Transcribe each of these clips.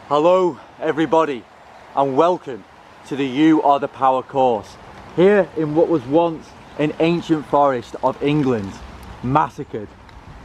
Hello everybody and welcome to the You Are the Power course. Here in what was once an ancient forest of England, massacred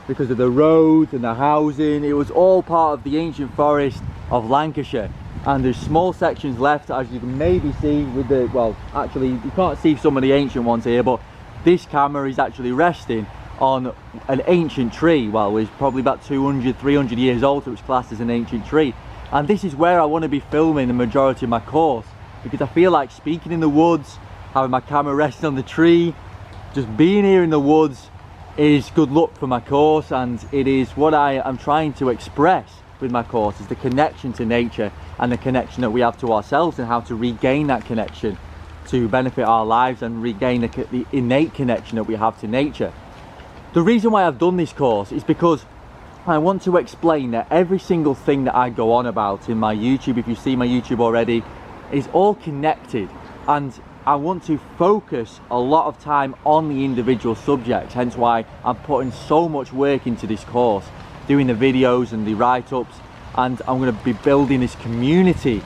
because of the roads and the housing. It was all part of the ancient forest of Lancashire, and there's small sections left, as you can maybe see with the, well actually you can't see some of the ancient ones here, but this camera is actually resting on an ancient tree. Well, it's probably about 200-300 years old, so it's classed as an ancient tree. And this is where I want to be filming the majority of my course, because I feel like speaking in the woods, having my camera resting on the tree, just being here in the woods is good luck for my course, and it is what I am trying to express with my course, is the connection to nature and the connection that we have to ourselves, and how to regain that connection to benefit our lives and regain the innate connection that we have to nature. The reason why I've done this course is because I want to explain that every single thing that I go on about in my YouTube, if you see my YouTube already, is all connected, and I want to focus a lot of time on the individual subjects, hence why I'm putting so much work into this course, doing the videos and the write-ups, and I'm going to be building this community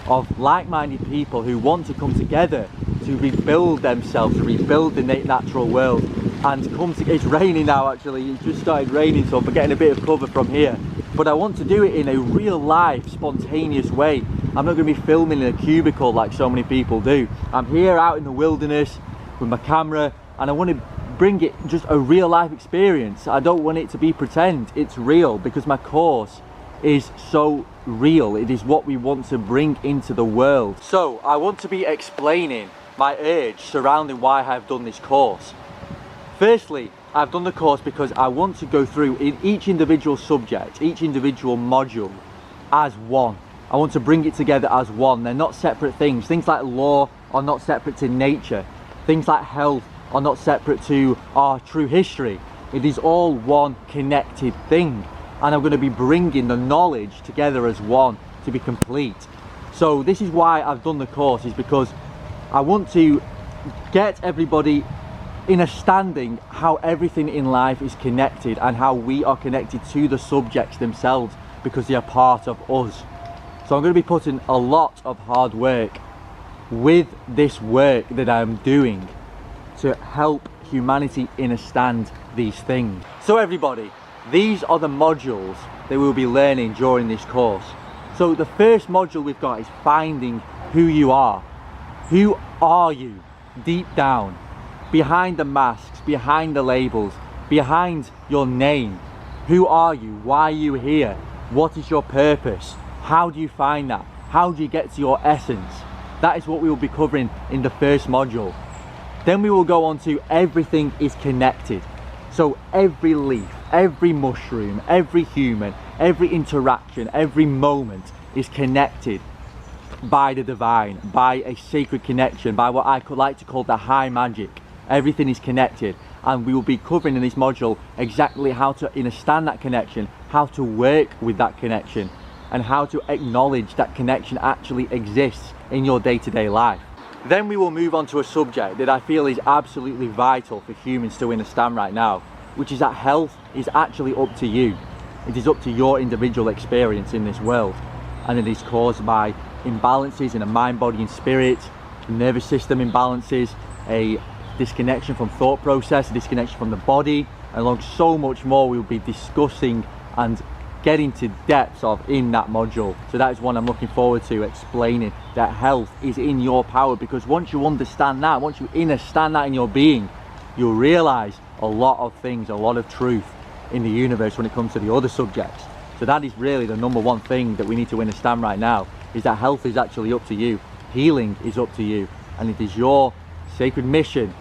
of like-minded people who want to come together to rebuild themselves, to rebuild the natural world, and come to, it's raining now actually, it just started raining, so I'm getting a bit of cover from here, but I want to do it in a real life, spontaneous way. I'm not going to be filming in a cubicle like so many people do. I'm here out in the wilderness with my camera, and I want to bring it just a real life experience. I don't want it to be pretend, it's real, because my course is so real. It is what we want to bring into the world. So I want to be explaining my urge surrounding why I've done this course. Firstly, I've done the course because I want to go through in each individual subject, each individual module as one. I want to bring it together as one. They're not separate things. Things like law are not separate to nature. Things like health are not separate to our true history. It is all one connected thing. And I'm going to be bringing the knowledge together as one to be complete. So this is why I've done the course, is because I want to get everybody in a standing how everything in life is connected, and how we are connected to the subjects themselves because they are part of us. So I'm going to be putting a lot of hard work with this work that I'm doing to help humanity understand these things. So everybody, these are the modules that we'll be learning during this course. So the first module we've got is finding who you are. Who are you deep down? Behind the masks, behind the labels, behind your name. Who are you? Why are you here? What is your purpose? How do you find that? How do you get to your essence? That is what we will be covering in the first module. Then we will go on to everything is connected. So every leaf, every mushroom, every human, every interaction, every moment is connected by the divine, by a sacred connection, by what I could like to call the high magic. Everything is connected, and we will be covering in this module exactly how to understand that connection, how to work with that connection, and how to acknowledge that connection actually exists in your day-to-day life. Then we will move on to a subject that I feel is absolutely vital for humans to understand right now, which is that health is actually up to you. It is up to your individual experience in this world, and it is caused by imbalances in the mind, body and spirit, nervous system imbalances, a disconnection from thought process, a disconnection from the body, and along so much more we will be discussing and getting to depths of in that module. So that is one I'm looking forward to explaining, that health is in your power, because once you understand that, once you understand that in your being, you'll realize a lot of things, a lot of truth in the universe when it comes to the other subjects. So that is really the number one thing that we need to understand right now, is that health is actually up to you, healing is up to you, and it is your sacred mission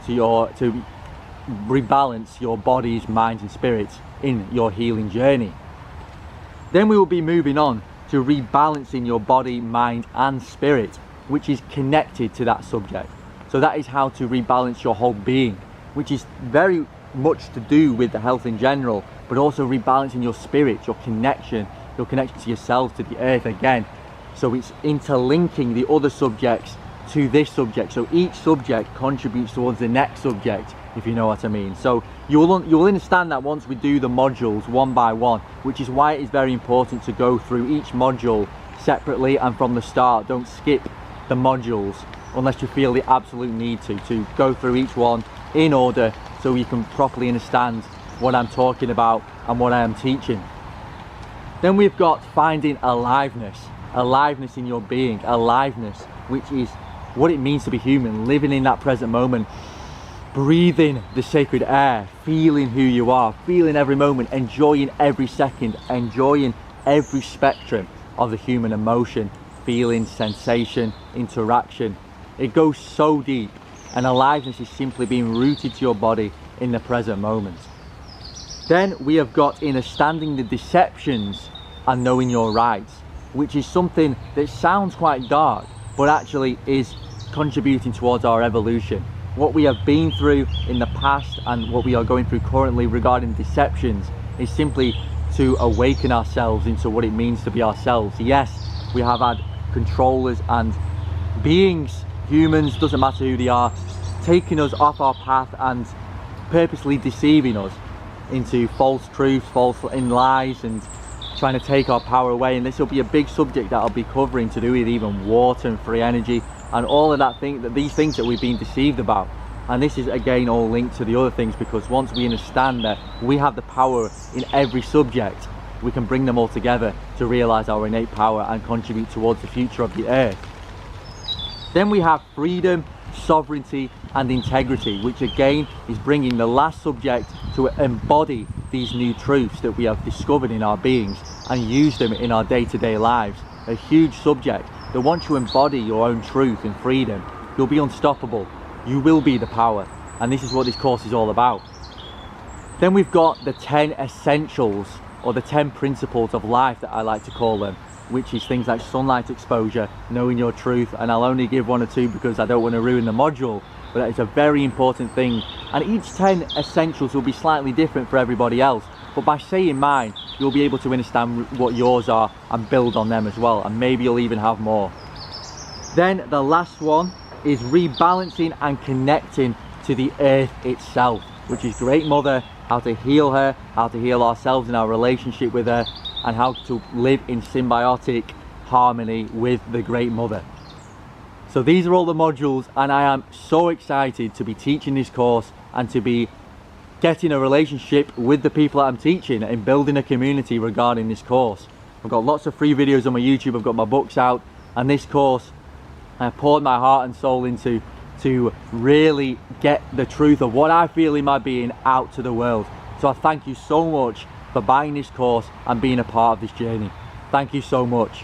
to rebalance your bodies, minds and spirits in your healing journey. Then we will be moving on to rebalancing your body, mind and spirit, which is connected to that subject. So that is how to rebalance your whole being, which is very much to do with the health in general, but also rebalancing your spirit, your connection to yourself, to the earth again. So it's interlinking the other subjects to this subject. So each subject contributes towards the next subject if you know what I mean. So you'll understand that once we do the modules one by one, which is why it is very important to go through each module separately and from the start. Don't skip the modules unless you feel the absolute need to go through each one in order so you can properly understand what I'm talking about and what I am teaching. Then we've got finding aliveness in your being, aliveness, which is what it means to be human, living in that present moment, breathing the sacred air, feeling who you are, feeling every moment, enjoying every second, enjoying every spectrum of the human emotion, feeling, sensation, interaction. It goes so deep, and aliveness is simply being rooted to your body in the present moment. Then we have got understanding the deceptions and knowing your rights, which is something that sounds quite dark, but actually is contributing towards our evolution. What we have been through in the past and what we are going through currently regarding deceptions is simply to awaken ourselves into what it means to be ourselves. Yes, we have had controllers and beings, humans, doesn't matter who they are, taking us off our path and purposely deceiving us into false truths, false lies, and trying to take our power away. And this will be a big subject that I'll be covering, to do with even water and free energy and all of these things that we've been deceived about. And this is again all linked to the other things, because once we understand that we have the power in every subject, we can bring them all together to realize our innate power and contribute towards the future of the earth. Then we have freedom, sovereignty and integrity, which again is bringing the last subject to embody these new truths that we have discovered in our beings and use them in our day-to-day lives. A huge subject that once you embody your own truth and freedom, you'll be unstoppable. You will be the power, and this is what this course is all about. Then we've got the 10 essentials, or the 10 principles of life that I like to call them, which is things like sunlight exposure, knowing your truth, and I'll only give one or two because I don't want to ruin the module, but it's a very important thing. And each 10 essentials will be slightly different for everybody else, but by saying mine, you'll be able to understand what yours are and build on them as well, and maybe you'll even have more. Then the last one is rebalancing and connecting to the earth itself, which is Great Mother, how to heal her, how to heal ourselves in our relationship with her, and how to live in symbiotic harmony with the Great Mother. So these are all the modules, and I am so excited to be teaching this course and to be getting a relationship with the people that I'm teaching and building a community regarding this course. I've got lots of free videos on my YouTube, I've got my books out, and this course I poured my heart and soul into to really get the truth of what I feel in my being out to the world. So I thank you so much for buying this course and being a part of this journey. Thank you so much.